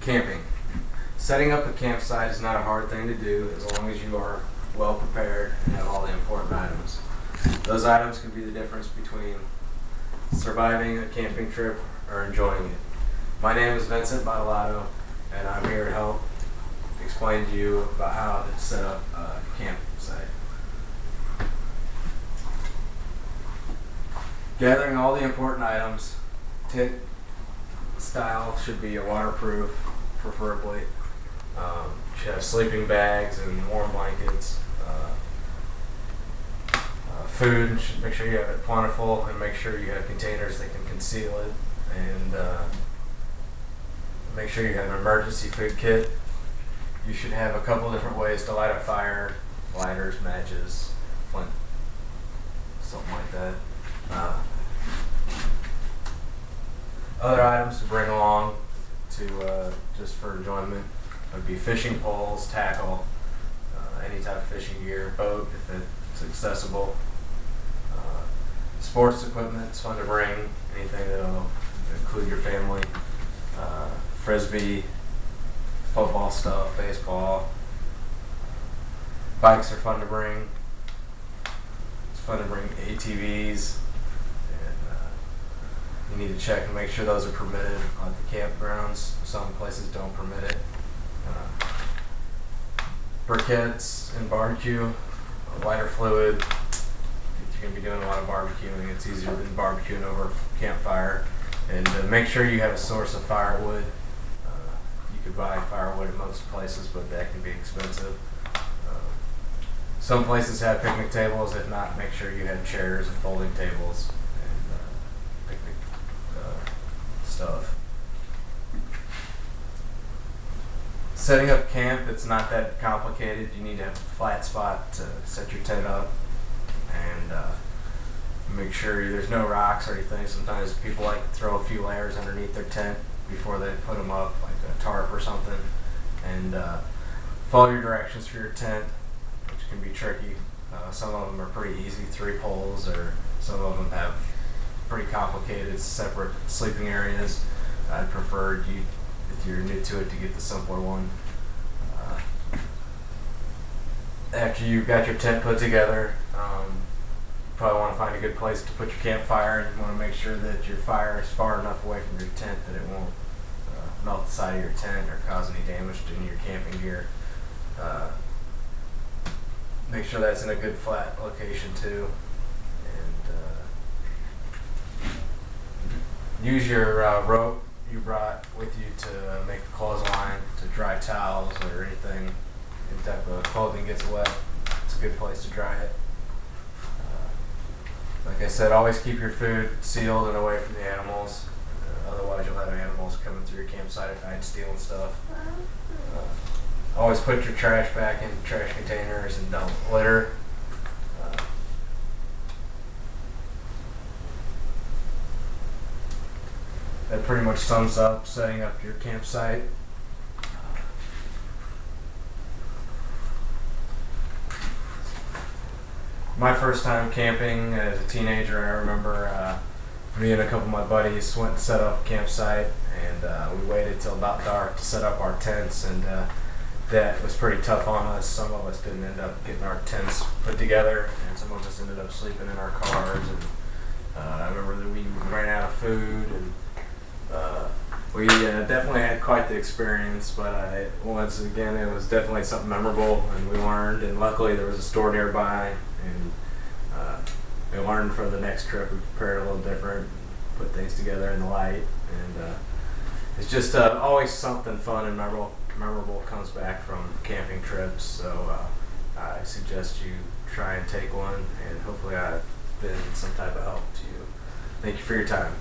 Camping. Setting up a campsite is not a hard thing to do as long as you are well prepared and have all the important items. Those items can be the difference between surviving a camping trip or enjoying it. My name is Vincent Bottolato, and I'm here to help explain to you about how to set up a campsite. Gathering all the important items. Tent style should be a waterproof, preferably. Should have sleeping bags and warm blankets. Food, should make sure you have it plentiful and make sure you have containers that can conceal it. And make sure you have an emergency food kit. You should have a couple different ways to light a fire: lighters, matches, flint, something like that. Other items to bring along to just for enjoyment would be fishing poles, tackle, any type of fishing gear, boat if it's accessible. Sports equipment, it's fun to bring, anything that'll include your family. Frisbee, football stuff, baseball. Bikes are fun to bring. It's fun to bring ATVs. You need to check and make sure those are permitted at the campgrounds. Some places don't permit it. Briquettes and barbecue, lighter fluid. If you're going to be doing a lot of barbecuing, it's easier than barbecuing over a campfire. And make sure you have a source of firewood. You could buy firewood at most places, but that can be expensive. Some places have picnic tables. If not, make sure you have chairs and folding tables and picnic stuff. Setting up camp, it's not that complicated. You need to have a flat spot to set your tent up and make sure there's no rocks or anything. Sometimes people like to throw a few layers underneath their tent before they put them up, like a tarp or something. And follow your directions for your tent, which can be tricky. Some of them are pretty easy, 3 poles, or some of them have pretty complicated separate sleeping areas. I'd prefer you, if you're new to it, to get the simpler one. After you've got your tent put together, you probably want to find a good place to put your campfire, and you want to make sure that your fire is far enough away from your tent that it won't melt the side of your tent or cause any damage to any of your camping gear. Make sure that's in a good flat location too. And use your rope you brought with you to make a clothesline, to dry towels or anything. Any type of clothing gets wet, it's a good place to dry it. Like I said, always keep your food sealed and away from the animals. Otherwise you'll have animals coming through your campsite at night stealing stuff. Always put your trash back in trash containers and don't litter. That pretty much sums up setting up your campsite. My first time camping as a teenager, I remember me and a couple of my buddies went and set up a campsite, and we waited till about dark to set up our tents, and that was pretty tough on us. Some of us didn't end up getting our tents put together, and some of us ended up sleeping in our cars. And I remember that we ran out of food, and we definitely had quite the experience, but once again, it was definitely something memorable, and we learned, and luckily there was a store nearby, and we learned for the next trip. We prepared a little different, put things together in the light, and it's just always something fun and memorable comes back from camping trips, so I suggest you try and take one, and hopefully I've been some type of help to you. Thank you for your time.